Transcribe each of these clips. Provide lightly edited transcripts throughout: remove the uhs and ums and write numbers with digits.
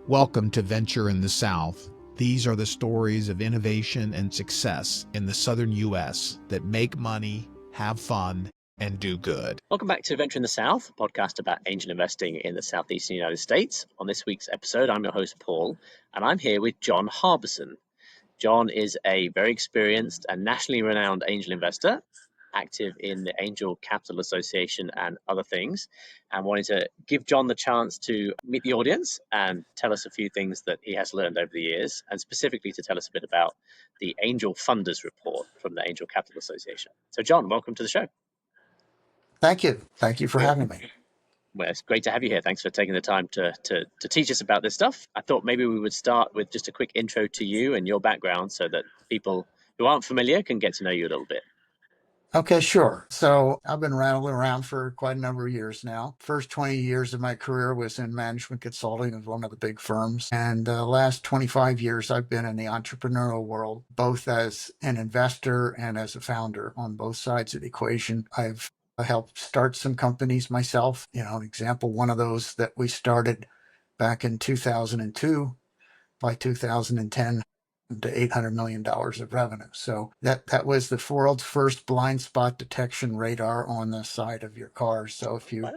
Welcome to Venture in the South. These are the stories of innovation and success in the southern U.S. that make money, have fun, and do good. Welcome back to Venture in the South, a podcast about angel investing in the southeastern United States. On this week's episode, I'm your host, Paul, and I'm here with John Harbison. John is a very experienced and nationally renowned angel investor, active in the Angel Capital Association and other things, and wanted to give John the chance to meet the audience and tell us a few things that he has learned over the years, and specifically to tell us a bit about the Angel Funders Report from the Angel Capital Association. So, John, welcome to the show. Thank you. Thank you for having me. Well, it's great to have you here. Thanks for taking the time to teach us about this stuff. I thought maybe we would start with just a quick intro to you and your background so that people who aren't familiar can get to know you a little bit. Okay, sure. So I've been rattling around for quite a number of years now. First 20 years of my career was in management consulting of one of the big firms. And the last 25 years, I've been in the entrepreneurial world, both as an investor and as a founder on both sides of the equation. I've helped start some companies myself. Example, one of those that we started back in 2002. By 2010, to $800 million of revenue. So that was the world's first blind spot detection radar on the side of your car. So if your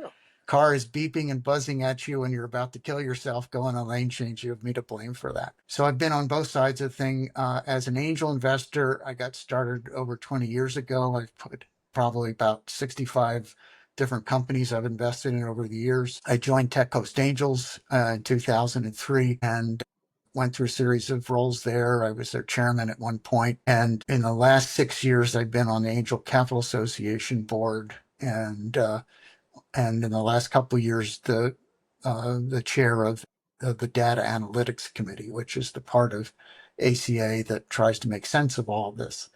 car is beeping and buzzing at you and you're about to kill yourself going a lane change, you have me to blame for that. So I've been on both sides of the thing. As an angel investor, I got started over 20 years ago. I've put probably about 65 different companies I've invested in over the years. I joined Tech Coast Angels in 2003 and went through a series of roles there. I was their chairman at one point. And in the last 6 years, I've been on the Angel Capital Association board. And in the last couple of years, the chair of the Data Analytics Committee, which is the part of ACA that tries to make sense of all of this.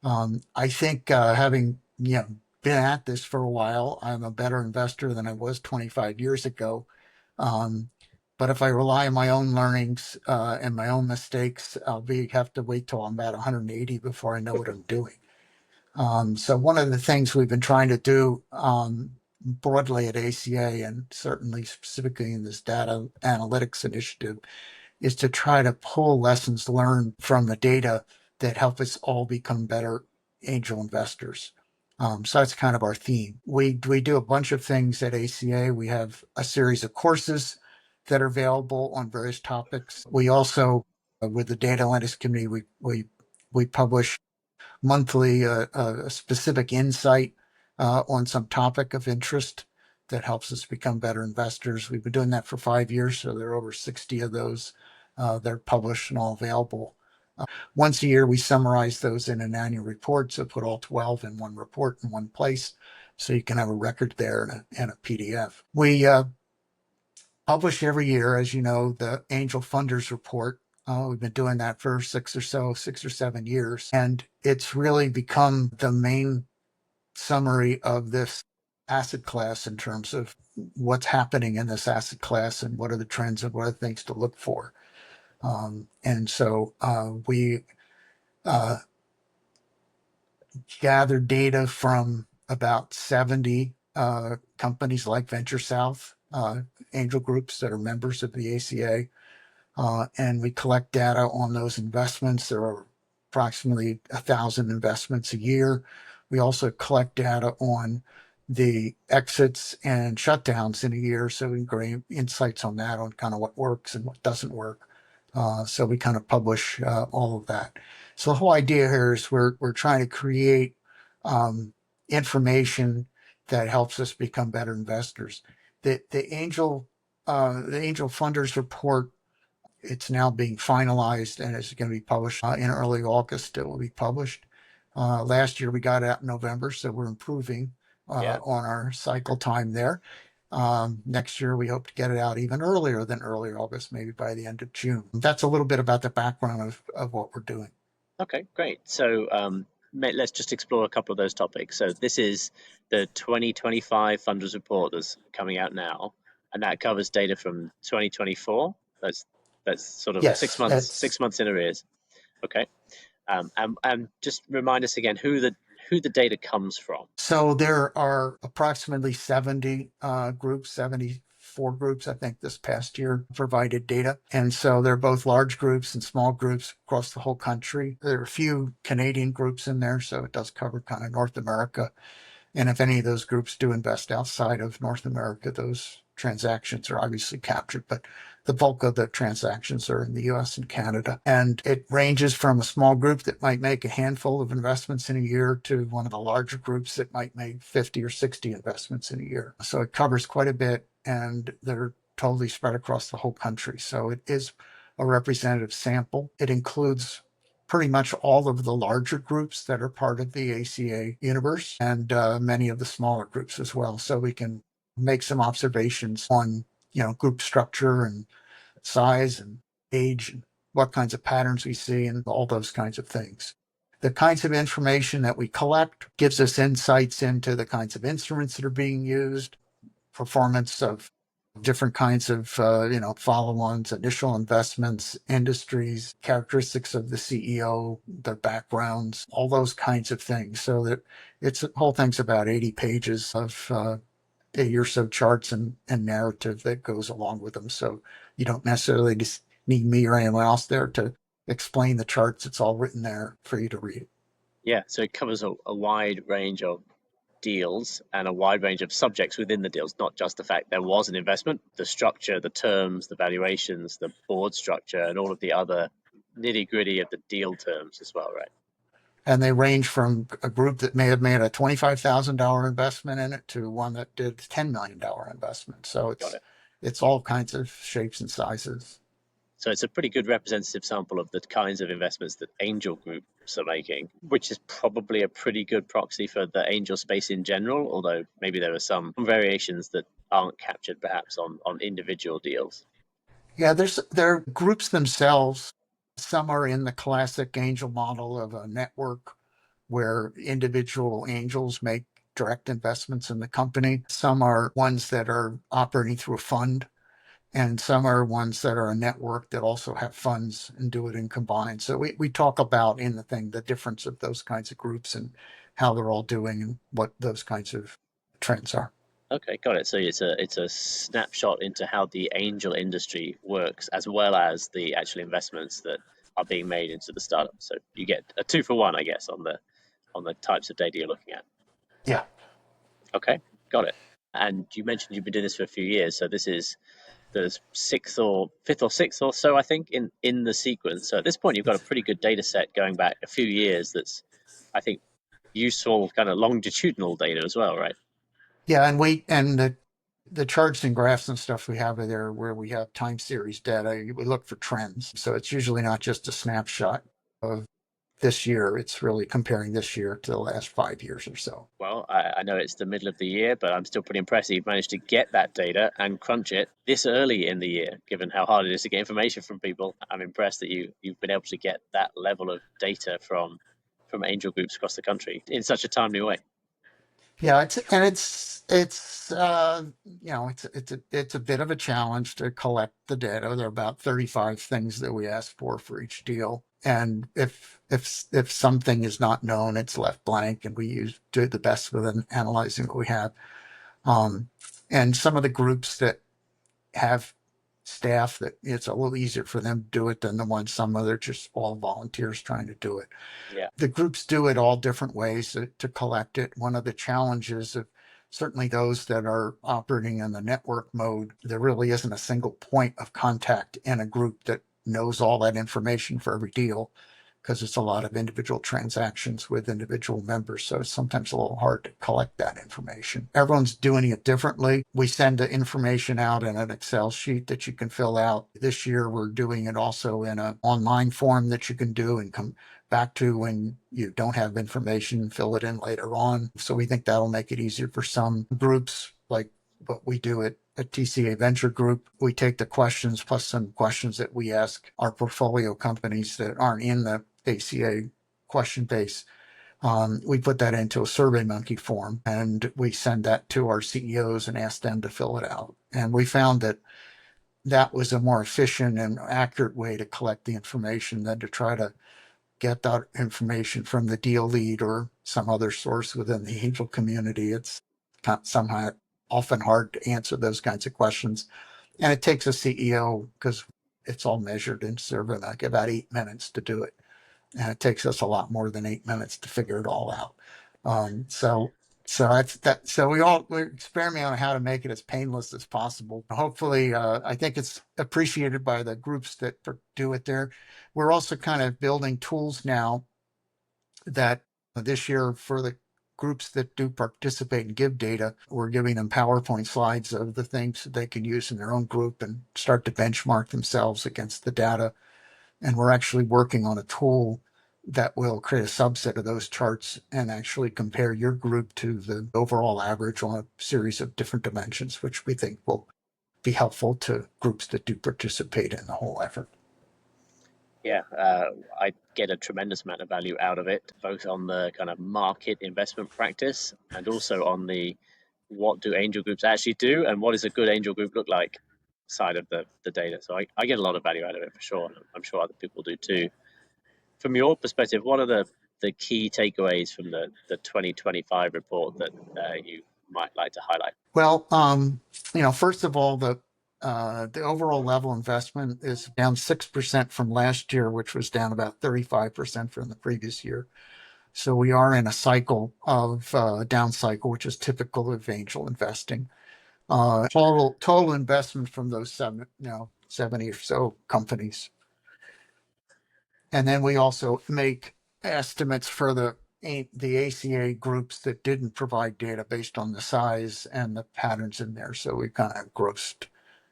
I think having been at this for a while, I'm a better investor than I was 25 years ago. But if I rely on my own learnings and my own mistakes, I'll have to wait till I'm about 180 before I know what I'm doing. So one of the things we've been trying to do broadly at ACA, and certainly specifically in this data analytics initiative, is to try to pull lessons learned from the data that help us all become better angel investors. So that's kind of our theme. We do a bunch of things at ACA. We have a series of courses that are available on various topics. We also, with the Data Analytics Committee, we publish monthly a specific insight on some topic of interest that helps us become better investors. We've been doing that for 5 years, so there are over 60 of those that are published and all available. Once a year, we summarize those in an annual report, so put all 12 in one report in one place, so you can have a record there and a PDF. We publish every year, as you know, the Angel Funders Report. We've been doing that for 6 or 7 years, and it's really become the main summary of this asset class in terms of what's happening in this asset class and what are the trends and what are the things to look for. And so we gather data from about 70 companies like Venture South, angel groups that are members of the ACA, and we collect data on those investments. There are approximately 1,000 investments a year. We also collect data on the exits and shutdowns in a year, so we gain insights on that, on kind of what works and what doesn't work. So we kind of publish all of that. So the whole idea here is we're trying to create information that helps us become better investors. The Angel Funders Report, it's now being finalized and it's going to be published in early August. It will be published. Last year we got it out in November, so we're improving on our cycle time there. Next year, we hope to get it out even earlier than early August, maybe by the end of June. That's a little bit about the background of what we're doing. Okay, great. So let's just explore a couple of those topics. So this is the 2025 Funders Report that's coming out now, and that covers data from 2024. That's sort of Yes, 6 months, 6 months in arrears. Okay, and just remind us again who the data comes from. So there are approximately 70 groups, 70 4 groups, I think, this past year provided data. And so they're both large groups and small groups across the whole country. There are a few Canadian groups in there, so it does cover kind of North America. And if any of those groups do invest outside of North America, those transactions are obviously captured, but the bulk of the transactions are in the US and Canada. And it ranges from a small group that might make a handful of investments in a year to one of the larger groups that might make 50 or 60 investments in a year. So it covers quite a bit, and they're totally spread across the whole country. So it is a representative sample. It includes pretty much all of the larger groups that are part of the ACA universe, and many of the smaller groups as well. So we can make some observations on, group structure and size and age and what kinds of patterns we see and all those kinds of things. The kinds of information that we collect gives us insights into the kinds of instruments that are being used, performance of different kinds of follow-ons, initial investments, industries, characteristics of the CEO, their backgrounds, all those kinds of things. So that the whole thing's about 80 pages of 80 or so charts and narrative that goes along with them. So you don't necessarily just need me or anyone else there to explain the charts. It's all written there for you to read. Yeah, so it covers a wide range of deals and a wide range of subjects within the deals, not just the fact there was an investment, the structure, the terms, the valuations, the board structure, and all of the other nitty gritty of the deal terms as well, right? And they range from a group that may have made a $25,000 investment in it to one that did $10 million investment. So it's all kinds of shapes and sizes. So it's a pretty good representative sample of the kinds of investments that angel groups are making, which is probably a pretty good proxy for the angel space in general, although maybe there are some variations that aren't captured perhaps on individual deals. Yeah, there are groups themselves. Some are in the classic angel model of a network where individual angels make direct investments in the company. Some are ones that are operating through a fund, and some are ones that are a network that also have funds and do it in combined. So we talk about in the thing the difference of those kinds of groups and how they're all doing and what those kinds of trends are. Okay, got it. So it's a snapshot into how the angel industry works, as well as the actual investments that are being made into the startup. So you get a 2-for-1, I guess, on the types of data you're looking at. Yeah. Okay, got it. And you mentioned you've been doing this for a few years, so this is the fifth or sixth or so, I think, in the sequence. So at this point, you've got a pretty good data set going back a few years. That's, I think, useful kind of longitudinal data as well, right? Yeah, and the charts and graphs and stuff we have there where we have time series data, we look for trends. So it's usually not just a snapshot of this year. It's really comparing this year to the last 5 years or so. Well, I know it's the middle of the year, but I'm still pretty impressed that you've managed to get that data and crunch it this early in the year, given how hard it is to get information from people. I'm impressed that you've been able to get that level of data from angel groups across the country in such a timely way. Yeah, it's it's a bit of a challenge to collect the data. There are about 35 things that we ask for each deal, and if something is not known, it's left blank, and we do the best with analyzing what we have. And some of the groups that have staff that it's a little easier for them to do it than the ones some other just all volunteers trying to do it. Yeah. The groups do it all different ways to collect it. One of the challenges of certainly those that are operating in the network mode, there really isn't a single point of contact in a group that knows all that information for every deal, because it's a lot of individual transactions with individual members. So it's sometimes a little hard to collect that information. Everyone's doing it differently. We send the information out in an Excel sheet that you can fill out. This year, we're doing it also in an online form that you can do and come back to when you don't have information, fill it in later on. So we think that'll make it easier for some groups, like what we do at TCA Venture Group. We take the questions plus some questions that we ask our portfolio companies that aren't in the ACA question base. We put that into a SurveyMonkey form and we send that to our CEOs and ask them to fill it out. And we found that that was a more efficient and accurate way to collect the information than to try to get that information from the deal lead or some other source within the angel community. It's somehow often hard to answer those kinds of questions. And it takes a CEO, because it's all measured in sort of like about 8 minutes to do it. And it takes us a lot more than 8 minutes to figure it all out. So that's that. So we're experimenting on how to make it as painless as possible. Hopefully, I think it's appreciated by the groups that do it there. We're also kind of building tools now that this year for the groups that do participate and give data, we're giving them PowerPoint slides of the things that they can use in their own group and start to benchmark themselves against the data. And we're actually working on a tool that will create a subset of those charts and actually compare your group to the overall average on a series of different dimensions, which we think will be helpful to groups that do participate in the whole effort. Yeah, I get a tremendous amount of value out of it, both on the kind of market investment practice and also on the what do angel groups actually do and what does a good angel group look like side of the data. So I get a lot of value out of it for sure. And I'm sure other people do too. From your perspective, what are the key takeaways from the 2025 report that you might like to highlight? Well, first of all, the overall level investment is down 6% from last year, which was down about 35% from the previous year. So we are in a cycle of down cycle, which is typical of angel investing. Total investment from those 70 or so companies. And then we also make estimates for the ACA groups that didn't provide data based on the size and the patterns in there. So we kind of grossed,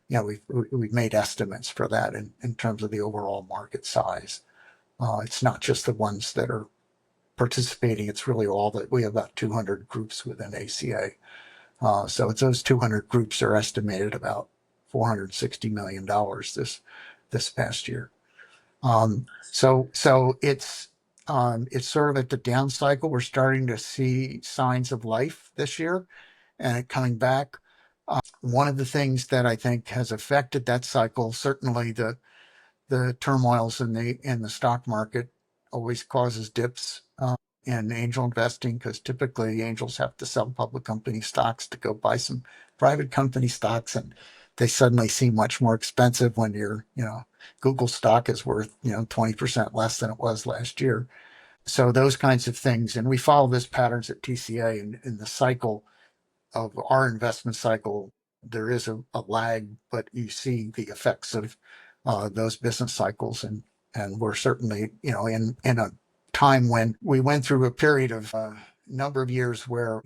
we've made estimates for that in terms of the overall market size. It's not just the ones that are participating. It's really all that we have about 200 groups within ACA. So it's those 200 groups are estimated about $460 million this past year. So it's sort of at the down cycle. We're starting to see signs of life this year and it coming back. One of the things that I think has affected that cycle, certainly the turmoils in the stock market always causes dips in angel investing, because typically angels have to sell public company stocks to go buy some private company stocks, and they suddenly seem much more expensive when Google stock is worth 20% less than it was last year. So those kinds of things, and we follow this patterns at TCA in the cycle of our investment cycle. There is a lag, but you see the effects of those business cycles, and we're certainly in a time when we went through a period of number of years where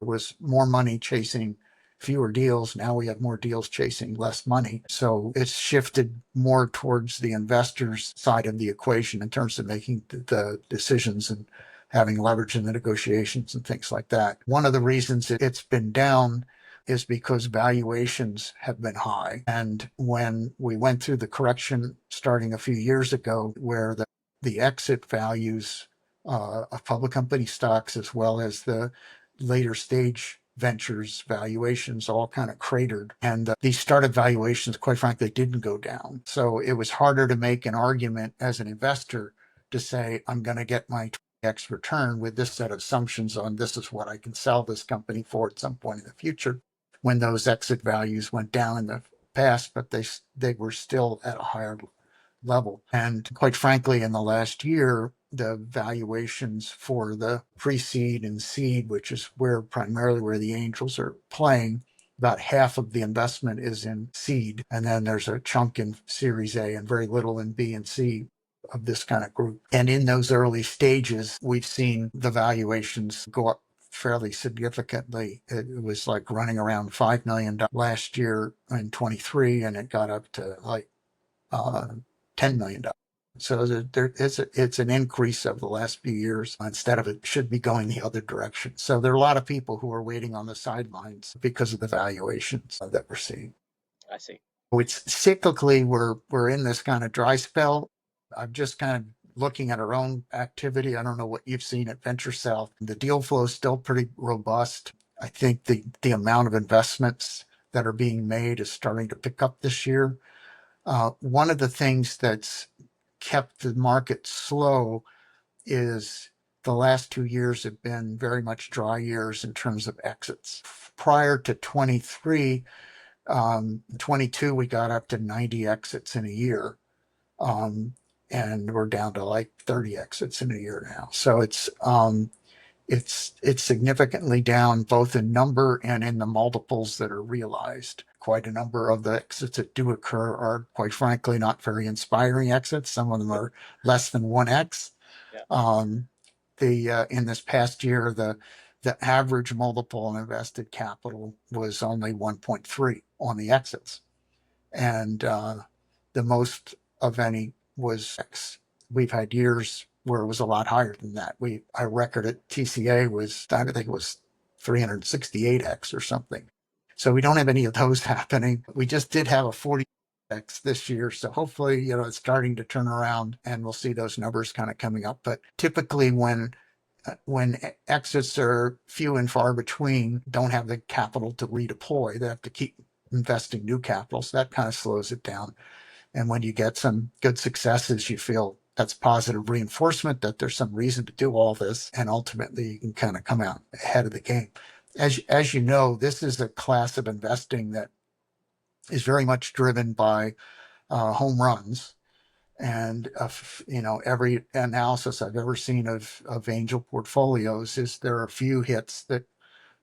was more money chasing fewer deals. Now we have more deals chasing less money. So it's shifted more towards the investors side of the equation in terms of making the decisions and having leverage in the negotiations and things like that. One of the reasons it's been down is because valuations have been high. And when we went through the correction starting a few years ago, where the exit values of public company stocks, as well as the later stage ventures valuations, all kind of cratered. And these startup valuations, quite frankly, didn't go down. So it was harder to make an argument as an investor to say, I'm going to get my X return with this set of assumptions on this is what I can sell this company for at some point in the future, when those exit values went down in the past, but they were still at a higher level. And quite frankly, in the last year, the valuations for the pre-seed and seed, which is primarily where the angels are playing, about half of the investment is in seed. And then there's a chunk in Series A and very little in B and C of this kind of group. And in those early stages, we've seen the valuations go up fairly significantly. It was like running around $5 million last year in 23, and it got up to like $10 million. So it's an increase of the last few years. Instead of it should be going the other direction. So there are a lot of people who are waiting on the sidelines because of the valuations that we're seeing. I see. It's cyclically, we're in this kind of dry spell. I'm just kind of looking at our own activity. I don't know what you've seen at Venture South. The deal flow is still pretty robust. I think the amount of investments that are being made is starting to pick up this year. One of the things that's kept the market slow is the last 2 years have been very much dry years in terms of exits. Prior to 23, 22, we got up to 90 exits in a year. And we're down to like 30 exits in a year now. So it's significantly down both in number and in the multiples that are realized. Quite a number of the exits that do occur are, quite frankly, not very inspiring exits. Some of them are less than 1x. Yeah. In this past year, the average multiple on invested capital was only 1.3 on the exits, and the most of any was X. We've had years where it was a lot higher than that. Our record at TCA was, I think it was 368X or something. So we don't have any of those happening. We just did have a 40X this year. So hopefully, it's starting to turn around and we'll see those numbers kind of coming up. But typically when exits are few and far between, don't have the capital to redeploy, they have to keep investing new capital. So that kind of slows it down. And when you get some good successes, you feel that's positive reinforcement that there's some reason to do all this. And ultimately, you can kind of come out ahead of the game. As you know, this is a class of investing that is very much driven by home runs. And every analysis I've ever seen of angel portfolios is there are a few hits that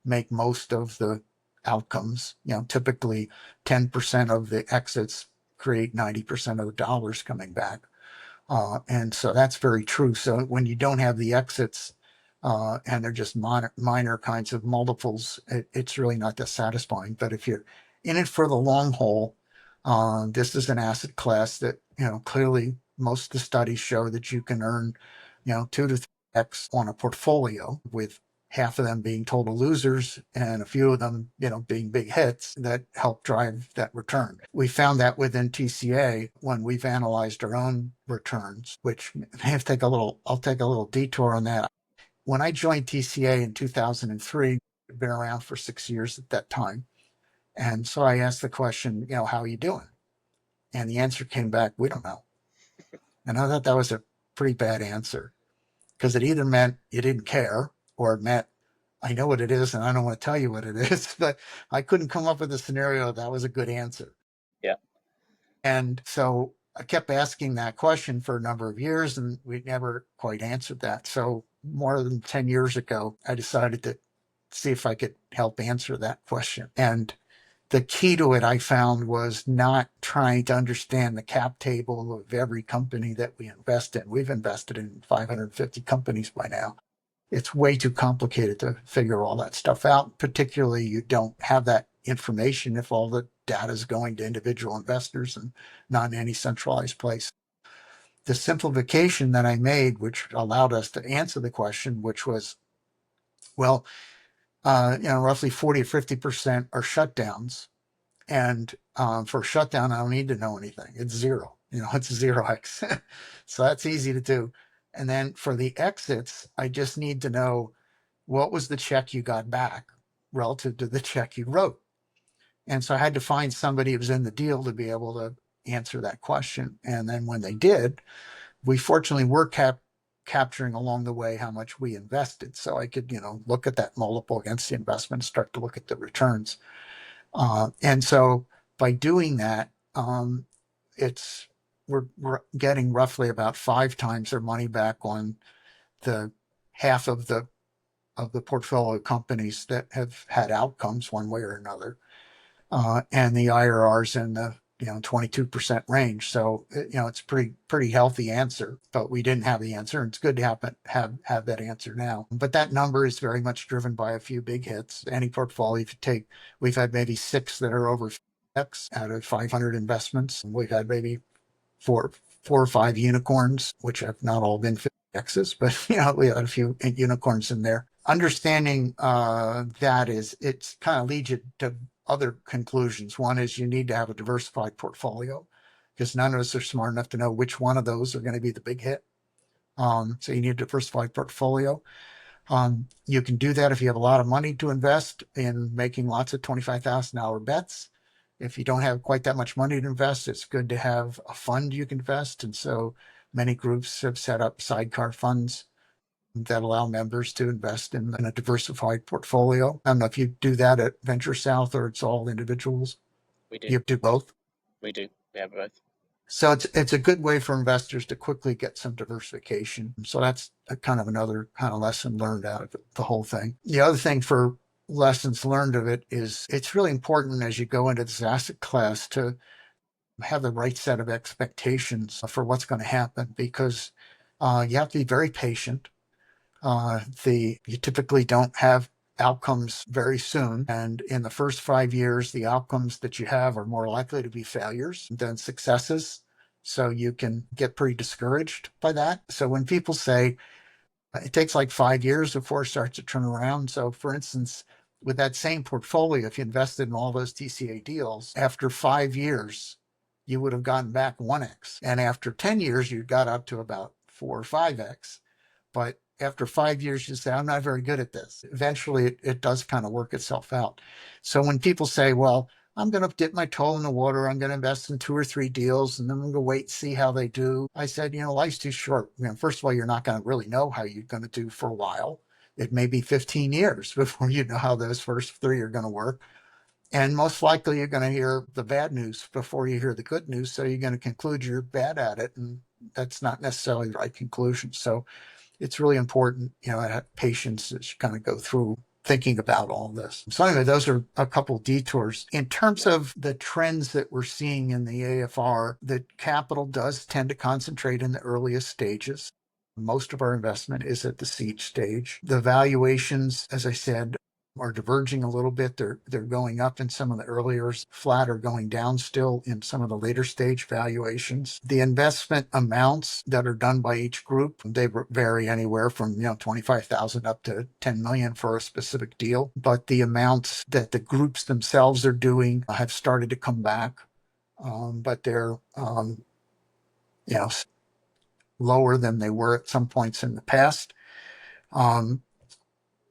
make most of the outcomes. Typically 10% of the exits create 90% of the dollars coming back. And so that's very true. So when you don't have the exits and they're just minor kinds of multiples, it's really not that satisfying. But if you're in it for the long haul, this is an asset class that, clearly most of the studies show that you can earn, 2 to 3x on a portfolio, with half of them being total losers and a few of them, being big hits that help drive that return. We found that within TCA when we've analyzed our own returns, which I'll take a little detour on that. When I joined TCA in 2003, I'd been around for 6 years at that time. And so I asked the question, how are you doing? And the answer came back, we don't know. And I thought that was a pretty bad answer, because it either meant you didn't care or it meant I know what it is and I don't want to tell you what it is. But I couldn't come up with a scenario that was a good answer. Yeah. And so I kept asking that question for a number of years and we never quite answered that. So more than 10 years ago, I decided to see if I could help answer that question. And the key to it, I found, was not trying to understand the cap table of every company that we invest in. We've invested in 550 companies by now. It's way too complicated to figure all that stuff out. Particularly, you don't have that information if all the data is going to individual investors and not in any centralized place. The simplification that I made, which allowed us to answer the question, which was, well, roughly 40 or 50% are shutdowns. And for a shutdown, I don't need to know anything. It's zero. It's 0x. So that's easy to do. And then for the exits, I just need to know what was the check you got back relative to the check you wrote. And so I had to find somebody who was in the deal to be able to answer that question. And then when they did, we fortunately were capturing along the way how much we invested. So I could, look at that multiple against the investment, start to look at the returns. And so by doing that, we're getting roughly about 5 times their money back on the half of the portfolio companies that have had outcomes one way or another, and the IRRs in the 22% range. So it's pretty healthy answer, but we didn't have the answer. And it's good to have that answer now. But that number is very much driven by a few big hits. Any portfolio, if you take, we've had maybe 6 that are over X out of 500 investments. We've had maybe four or 5 unicorns, which have not all been X's, but we had a few unicorns in there. Understanding that it's kind of leads you to other conclusions. One is you need to have a diversified portfolio, because none of us are smart enough to know which one of those are going to be the big hit. So you need a diversified portfolio. You can do that if you have a lot of money to invest in making lots of $25,000 bets. If you don't have quite that much money to invest, it's good to have a fund you can invest. And so many groups have set up sidecar funds. that allow members to invest in a diversified portfolio. I don't know if you do that at Venture South or it's all individuals. We do. You do both. We do. We have both. So it's a good way for investors to quickly get some diversification. So that's a kind of another kind of lesson learned out of the whole thing. The other thing for lessons learned of it is it's really important as you go into this asset class to have the right set of expectations for what's going to happen, because you have to be very patient. You typically don't have outcomes very soon. And in the first 5 years, the outcomes that you have are more likely to be failures than successes. So you can get pretty discouraged by that. So when people say it takes like 5 years before it starts to turn around. So for instance, with that same portfolio, if you invested in all those TCA deals, after 5 years, you would have gotten back 1x. And after 10 years, you got up to about 4 or 5x. But after 5 years, you say, I'm not very good at this. Eventually, it does kind of work itself out. So when people say, well, I'm going to dip my toe in the water, I'm going to invest in 2 or 3 deals, and then I'm going to wait and see how they do. I said, life's too short. First of all, you're not going to really know how you're going to do for a while. It may be 15 years before you know how those first 3 are going to work. And most likely you're going to hear the bad news before you hear the good news. So you're going to conclude you're bad at it. And that's not necessarily the right conclusion. So it's really important, to have patience as you kind of go through thinking about all this. So anyway, those are a couple detours. In terms of the trends that we're seeing in the AFR, the capital does tend to concentrate in the earliest stages. Most of our investment is at the seed stage. The valuations, as I said, are diverging a little bit. They're going up in some of the earlier, flat or going down still in some of the later stage valuations. The investment amounts that are done by each group, they vary anywhere from 25,000 up to 10 million for a specific deal. But the amounts that the groups themselves are doing have started to come back, but they're lower than they were at some points in the past.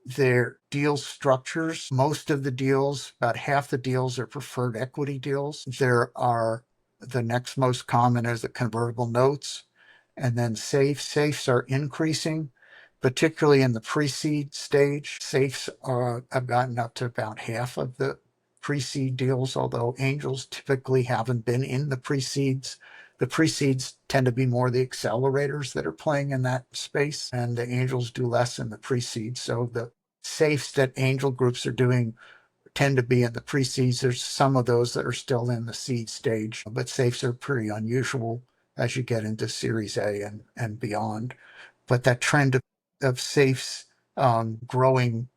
Their deal structures, most of the deals, about half the deals are preferred equity deals. The next most common is the convertible notes, and then safes. Safes are increasing, particularly in the pre-seed stage. Safes have gotten up to about half of the pre-seed deals, although angels typically haven't been in the pre-seeds. The pre-seeds tend to be more the accelerators that are playing in that space, and the angels do less in the pre-seeds. So the safes that angel groups are doing tend to be in the pre-seeds. There's some of those that are still in the seed stage, but safes are pretty unusual as you get into Series A and beyond. But that trend of safes growing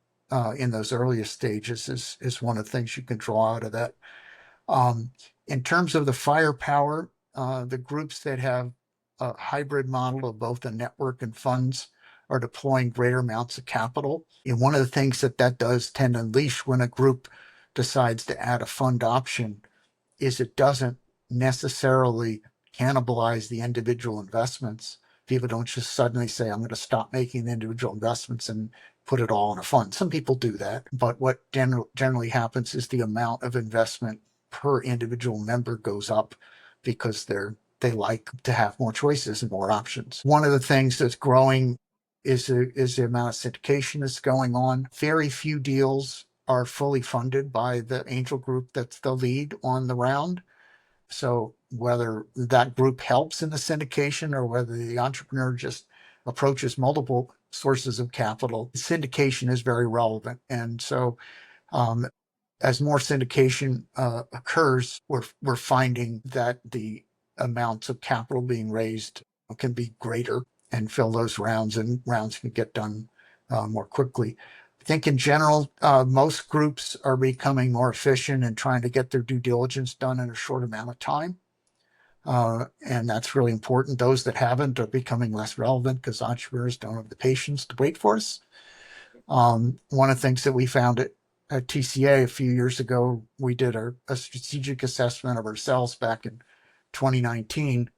in those earliest stages is one of the things you can draw out of that. In terms of the firepower, the groups that have a hybrid model of both the network and funds are deploying greater amounts of capital. And one of the things that does tend to unleash when a group decides to add a fund option is it doesn't necessarily cannibalize the individual investments. People don't just suddenly say, I'm going to stop making the individual investments and put it all in a fund. Some people do that, but what generally happens is the amount of investment per individual member goes up because they like to have more choices and more options. One of the things that's growing is the amount of syndication that's going on. Very few deals are fully funded by the angel group that's the lead on the round. So whether that group helps in the syndication or whether the entrepreneur just approaches multiple sources of capital, syndication is very relevant. And so as more syndication occurs, we're finding that the amounts of capital being raised can be greater and fill those rounds, and rounds can get done more quickly. I think in general, most groups are becoming more efficient and trying to get their due diligence done in a short amount of time. And that's really important. Those that haven't are becoming less relevant because entrepreneurs don't have the patience to wait for us. One of the things that we found at TCA a few years ago, we did a strategic assessment of ourselves back in 2019.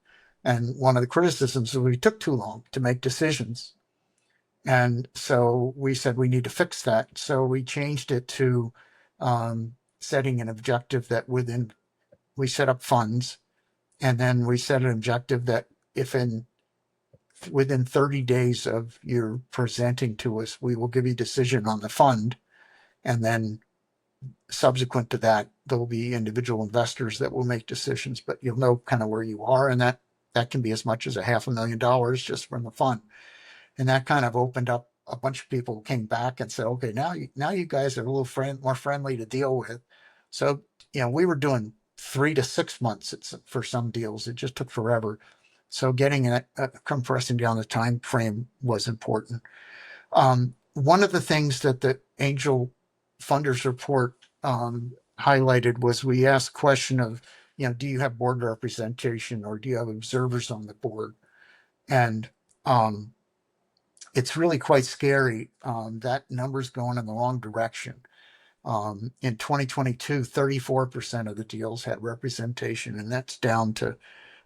And one of the criticisms was we took too long to make decisions. And so we said we need to fix that. So we changed it to setting an objective that we set up funds, and then we set an objective that if in within 30 days of your presenting to us, we will give you a decision on the fund. And then subsequent to that, there will be individual investors that will make decisions, but you'll know kind of where you are. And that can be as much as $500,000 just from the fund. And that kind of opened up a bunch of people who came back and said, okay, now you guys are a little more friendly to deal with. So, we were doing 3 to 6 months for some deals. It just took forever. So getting compressing down the time frame was important. One of the things that the Angel Funders Report highlighted was we asked the question of, do you have board representation or do you have observers on the board? And it's really quite scary. That number's going in the wrong direction. In 2022, 34% of the deals had representation, and that's down to,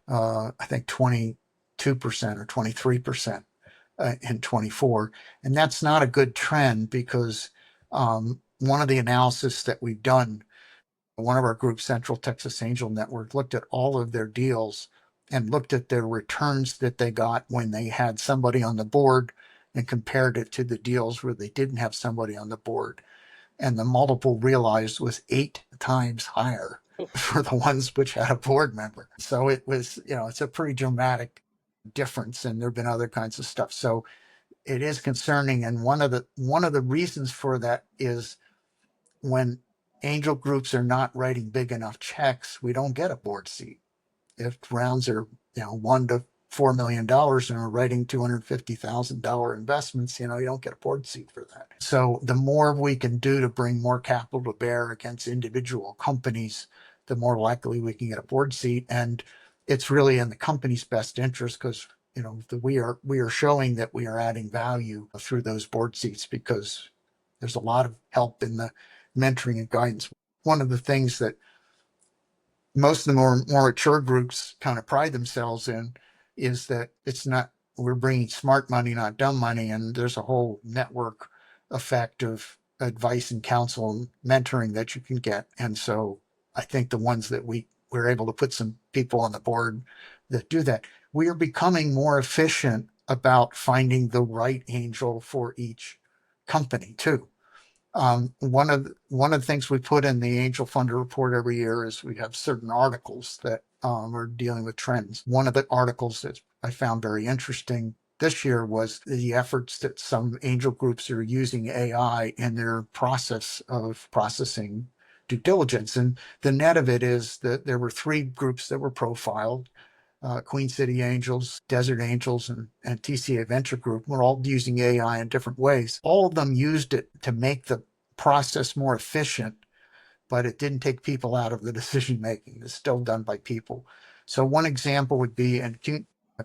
I think, 22% or 23% in 24. And that's not a good trend because one of the analysis that we've done, one of our groups, Central Texas Angel Network, looked at all of their deals and looked at their returns that they got when they had somebody on the board and compared it to the deals where they didn't have somebody on the board. And the multiple realized was 8 times higher for the ones which had a board member. So it was, it's a pretty dramatic difference, and there have been other kinds of stuff. So it is concerning. And one of the reasons for that is when angel groups are not writing big enough checks, we don't get a board seat. If rounds are, $1 to $4 million and we're writing $250,000 investments, you don't get a board seat for that. So the more we can do to bring more capital to bear against individual companies, the more likely we can get a board seat. And it's really in the company's best interest because we are showing that we are adding value through those board seats because there's a lot of help in the mentoring and guidance. One of the things that most of the more mature groups kind of pride themselves in is that we're bringing smart money, not dumb money. And there's a whole network effect of advice and counsel and mentoring that you can get. And so I think the ones that we're able to put some people on the board that do that, we are becoming more efficient about finding the right angel for each company too. One of the things we put in the Angel Funder report every year is we have certain articles that are dealing with trends. One of the articles that I found very interesting this year was the efforts that some angel groups are using AI in their process of processing due diligence. And the net of it is that there were 3 groups that were profiled. Queen City Angels, Desert Angels, and TCA Venture Group were all using AI in different ways. All of them used it to make the process more efficient, but it didn't take people out of the decision making. It's still done by people. So one example would be, and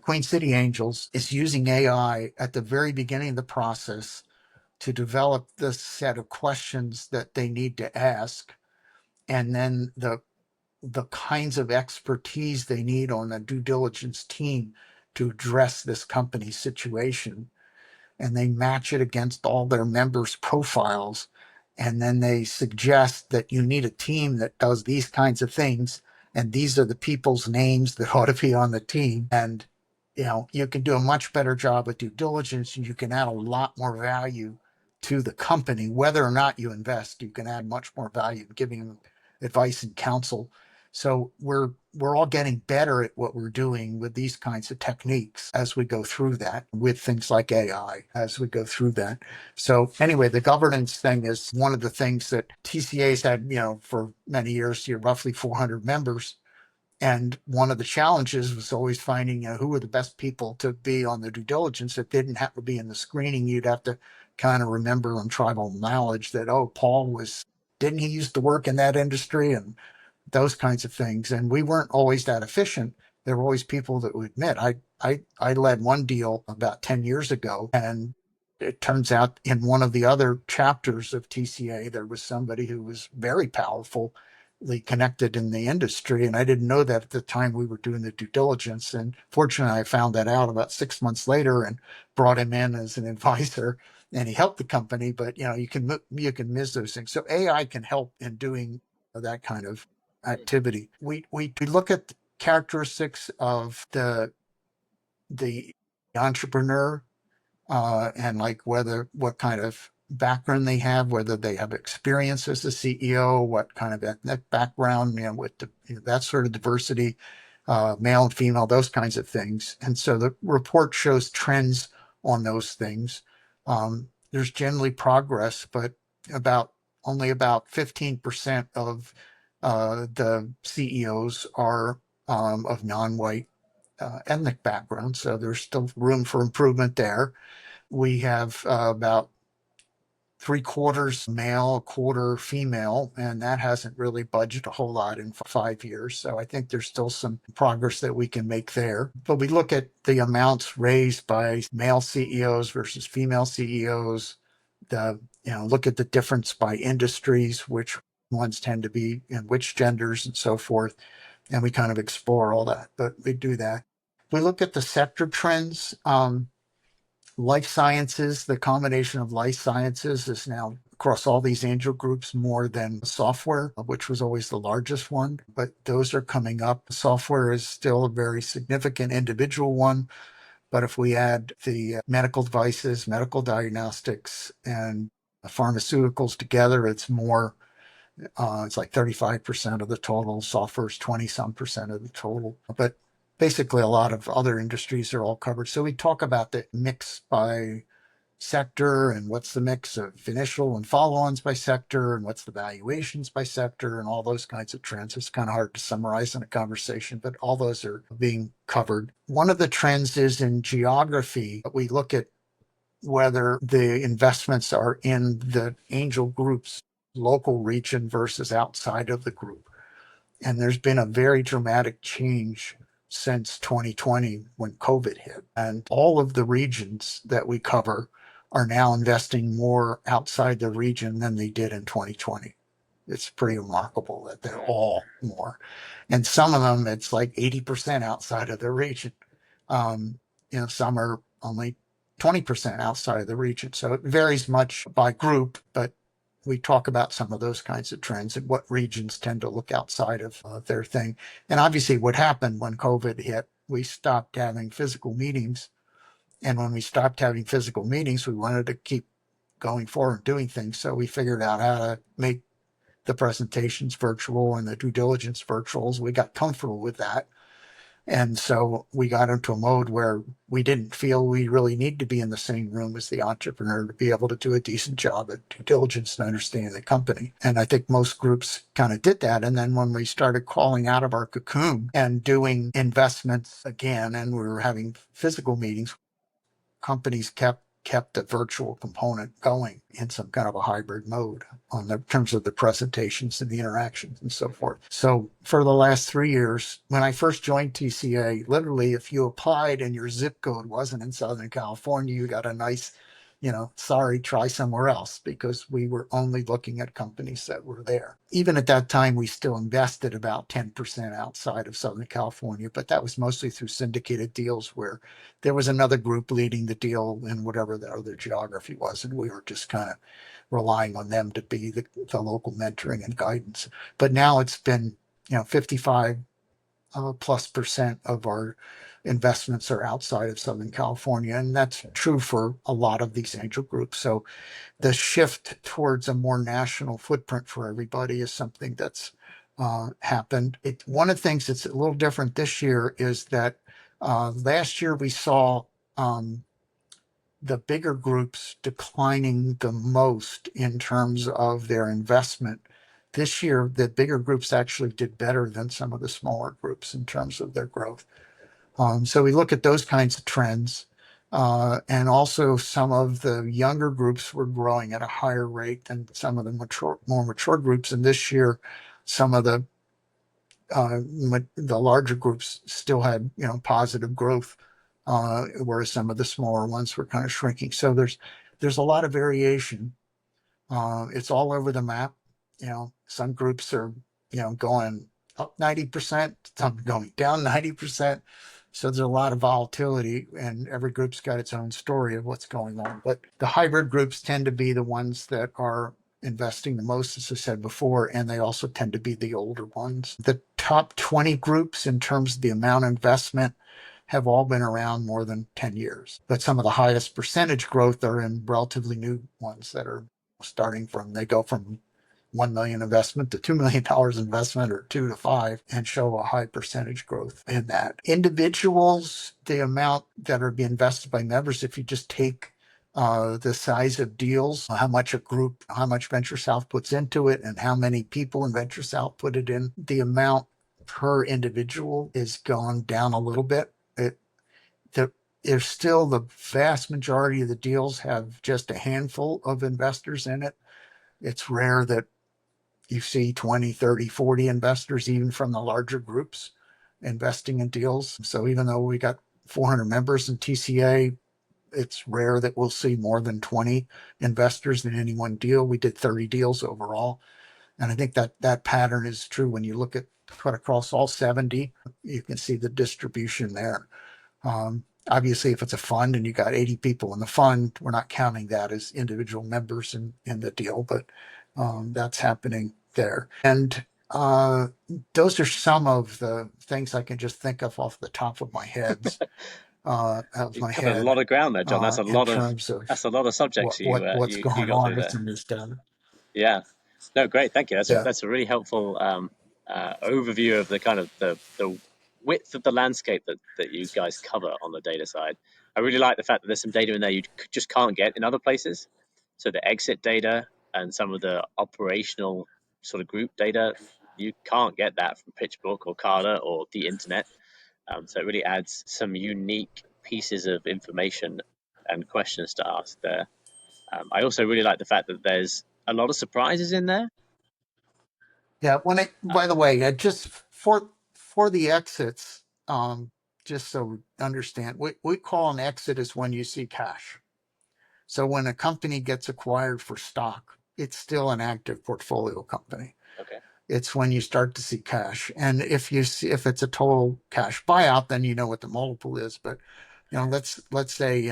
Queen City Angels is using AI at the very beginning of the process to develop this set of questions that they need to ask, and then the kinds of expertise they need on a due diligence team to address this company's situation. And they match it against all their members' profiles. And then they suggest that you need a team that does these kinds of things. And these are the people's names that ought to be on the team. And, you can do a much better job with due diligence, and you can add a lot more value to the company. Whether or not you invest, you can add much more value giving them advice and counsel. So we're all getting better at what we're doing with these kinds of techniques as we go through that, with things like AI as we go through that. So anyway, the governance thing is one of the things that TCA's had, for many years, roughly 400 members. And one of the challenges was always finding, who were the best people to be on the due diligence. It didn't have to be in the screening. You'd have to kind of remember on tribal knowledge that, Paul didn't he used to work in that industry? And those kinds of things. And we weren't always that efficient. There were always people that would admit, I led one deal about 10 years ago, and it turns out in one of the other chapters of TCA, there was somebody who was very powerfully connected in the industry. And I didn't know that at the time we were doing the due diligence. And fortunately, I found that out about 6 months later and brought him in as an advisor, and he helped the company. But, you can miss those things. So AI can help in doing that kind of activity. We look at the characteristics of the entrepreneur, and like what kind of background they have, whether they have experience as a CEO, what kind of ethnic background, with that sort of diversity, male and female, those kinds of things. And so the report shows trends on those things. There's generally progress, but only about 15% of the CEOs are of non-white ethnic background. So there's still room for improvement there. We have about 3/4 male, a quarter female, and that hasn't really budged a whole lot in 5 years. So I think there's still some progress that we can make there. But we look at the amounts raised by male CEOs versus female CEOs. Look at the difference by industries, which ones tend to be in which genders and so forth. And we kind of explore all that, but we do that. We look at the sector trends. Life sciences, the combination of life sciences is now across all these angel groups more than software, which was always the largest one, but those are coming up. Software is still a very significant individual one, but if we add the medical devices, medical diagnostics, and pharmaceuticals together, it's more. It's like 35% of the total. Software is 20 some percent of the total. But basically, a lot of other industries are all covered. So we talk about the mix by sector and what's the mix of initial and follow-ons by sector and what's the valuations by sector and all those kinds of trends. It's kind of hard to summarize in a conversation, but all those are being covered. One of the trends is in geography. We look at whether the investments are in the angel group's local region versus outside of the group. And there's been a very dramatic change since 2020 when COVID hit. And all of the regions that we cover are now investing more outside the region than they did in 2020. It's pretty remarkable that they're all more. And some of them, it's like 80% outside of the region. Some are only 20% outside of the region. So it varies much by group, but we talk about some of those kinds of trends and what regions tend to look outside of their thing. And obviously what happened when COVID hit, we stopped having physical meetings. And when we stopped having physical meetings, we wanted to keep going forward doing things. So we figured out how to make the presentations virtual and the due diligence virtuals. We got comfortable with that. And so we got into a mode where we didn't feel we really need to be in the same room as the entrepreneur to be able to do a decent job at due diligence and understanding the company. And I think most groups kind of did that. And then when we started crawling out of our cocoon and doing investments again, and we were having physical meetings, companies kept the virtual component going in some kind of a hybrid mode on the terms of the presentations and the interactions and so forth. So for the last 3 years, when I first joined TCA, literally if you applied and your zip code wasn't in Southern California, you got a nice, sorry, try somewhere else, because we were only looking at companies that were there. Even at that time, we still invested about 10% outside of Southern California, but that was mostly through syndicated deals where there was another group leading the deal in whatever the other geography was, and we were just kind of relying on them to be the local mentoring and guidance. But now it's been, 55 plus percent of our investments are outside of Southern California, and that's true for a lot of these angel groups. So the shift towards a more national footprint for everybody is something that's happened. One of the things that's a little different this year is that last year we saw the bigger groups declining the most in terms of their investment. This year, the bigger groups actually did better than some of the smaller groups in terms of their growth. So we look at those kinds of trends. And also some of the younger groups were growing at a higher rate than some of the more mature groups. And this year, some of the larger groups still had, positive growth, whereas some of the smaller ones were kind of shrinking. So there's a lot of variation. It's all over the map. Some groups are, going up 90%, some going down 90%. So there's a lot of volatility, and every group's got its own story of what's going on. But the hybrid groups tend to be the ones that are investing the most, as I said before, and they also tend to be the older ones. The top 20 groups in terms of the amount of investment, have all been around more than 10 years. But some of the highest percentage growth are in relatively new ones that are starting from, they go from 1 million investment to $2 million investment, or 2 to 5, and show a high percentage growth in that. Individuals, the amount that are being invested by members, if you just take the size of deals, how much a group, how much Venture South puts into it, and how many people in Venture South put it in, the amount per individual is gone down a little bit. The, if still the vast majority of the deals have just a handful of investors in it, it's rare that you see 20, 30, 40 investors, even from the larger groups, investing in deals. So even though we got 400 members in TCA, it's rare that we'll see more than 20 investors in any one deal. We did 30 deals overall. And I think that pattern is true when you look at cut across all 70, you can see the distribution there. Obviously, if it's a fund and you got 80 people in the fund, we're not counting that as individual members in the deal, but that's happening there. And those are some of the things I can just think of off the top of my head. You've covered a lot of ground there, John. In terms of That's a lot of subjects what's you going got on through there. within this data. Yeah, no, great, thank you. Yeah. That's a really helpful overview of the kind of the width of the landscape that you guys cover on the data side. I really like the fact that there's some data in there you just can't get in other places. So the exit data and some of the operational sort of group data, you can't get that from PitchBook or Carta or the internet. So it really adds some unique pieces of information and questions to ask there. I also really like the fact that there's a lot of surprises in there. Yeah. Uh, By the way, just for the exits, just so we understand, we call an exit is when you see cash. So when a company gets acquired for stock, it's still an active portfolio company. okay. It's when you start to see cash. And if if it's a total cash buyout, then you know what the multiple is. But let's say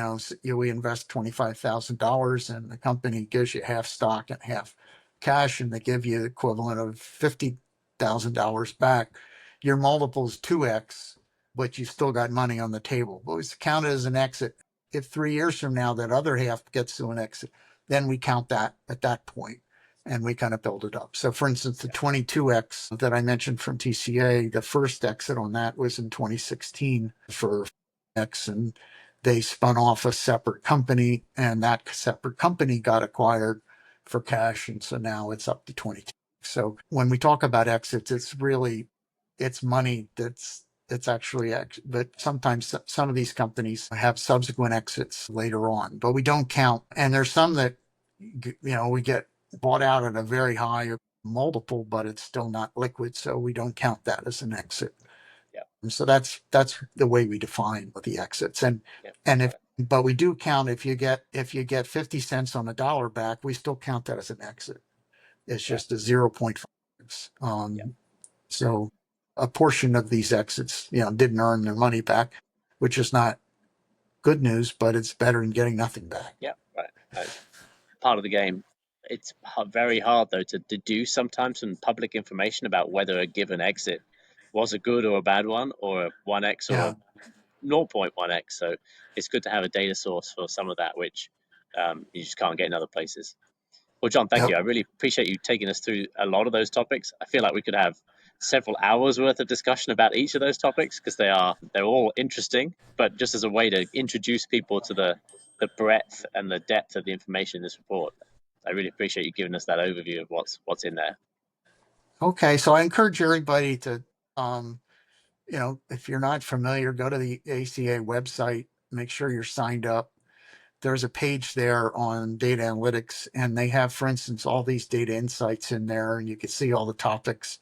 we invest $25,000 and the company gives you half stock and half cash, and they give you the equivalent of $50,000 back. Your multiple is 2x, but you've still got money on the table. But it's counted as an exit. If 3 years from now that other half gets to an exit, then we count that at that point and we kind of build it up. So, for instance, the 22x that I mentioned from TCA, the first exit on that was in 2016 for X, and they spun off a separate company, and that separate company got acquired for cash, and so now it's up to 22. So when we talk about exits, it's money that's actually but sometimes some of these companies have subsequent exits later on, but we don't count. And there's some that we get bought out at a very high multiple, but it's still not liquid, so we don't count that as an exit. Yeah. And so that's the way we define the exits. And Yeah. but we do count if you get 50 cents on the dollar back, we still count that as an exit. It's just a 0.5. Yeah. So a portion of these exits, didn't earn their money back, which is not good news, but it's better than getting nothing back. Yeah. Right. Part of the game. It's very hard though to deduce sometimes some public information about whether a given exit was a good or a bad one, or a 1x or Yeah. a 0.1x. So it's good to have a data source for some of that, which you just can't get in other places. Well, John, thank Yep. you. I really appreciate you taking us through a lot of those topics. I feel like we could have several hours worth of discussion about each of those topics because they're all interesting, but just as a way to introduce people to the breadth and the depth of the information in this report. I really appreciate you giving us that overview of what's in there. Okay. So I encourage everybody to, if you're not familiar, go to the ACA website, make sure you're signed up. There's a page there on data analytics, and they have, for instance, all these data insights in there, and you can see all the topics.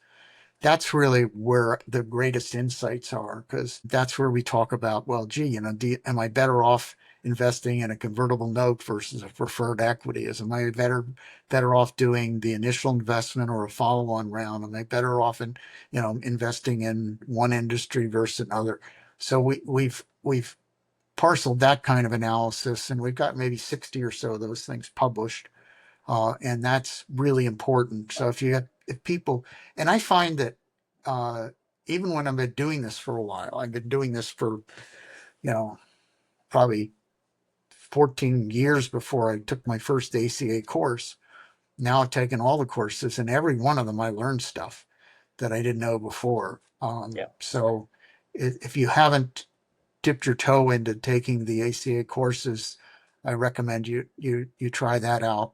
That's really where the greatest insights are, because that's where we talk about, well, gee, am I better off investing in a convertible note versus a preferred equity? Am I better off doing the initial investment or a follow-on round? Am I better off in investing in one industry versus another? So we've parceled that kind of analysis, and we've got maybe 60 or so of those things published. And that's really important. So if people, and I find that even when I've been doing this for a while, I've been doing this for probably 14 years before I took my first ACA course. Now I've taken all the courses, and every one of them I learned stuff that I didn't know before. Yeah. So if you haven't dipped your toe into taking the ACA courses, I recommend you try that out.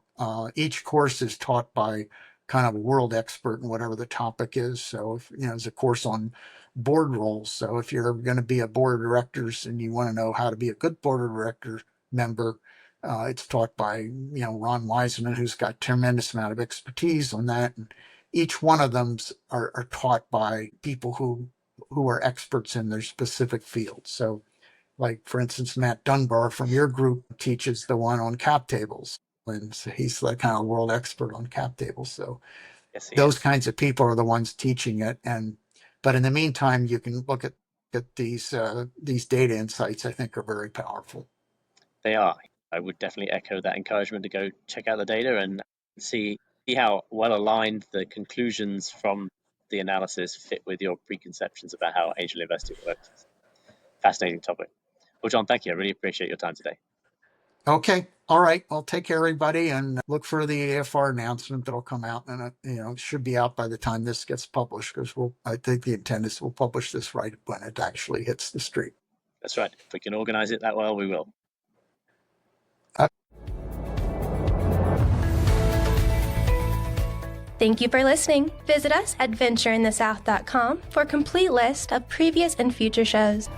Each course is taught by kind of a world expert in whatever the topic is. So if there's a course on board roles. So if you're going to be a board of directors and you want to know how to be a good board of director member, it's taught by Ron Wiseman, who's got a tremendous amount of expertise on that. And each one of them are taught by people who are experts in their specific field. So, like for instance, Matt Dunbar from your group teaches the one on cap tables, and so he's the kind of world expert on cap tables. So Yes, he those is. kinds of people are the ones teaching it. But in the meantime, you can look at these data insights. I think are very powerful. They are. I would definitely echo that encouragement to go check out the data and see how well aligned the conclusions from the analysis fit with your preconceptions about how angel investing works. Fascinating topic. Well, John, thank you. I really appreciate your time today. Okay. All right. Well, take care, everybody, and look for the AFR announcement that'll come out, and it should be out by the time this gets published. Because I think the intent is we'll publish this right when it actually hits the street. That's right. If we can organize it that well, we will. Thank you for listening. Visit us at ventureinthesouth.com for a complete list of previous and future shows.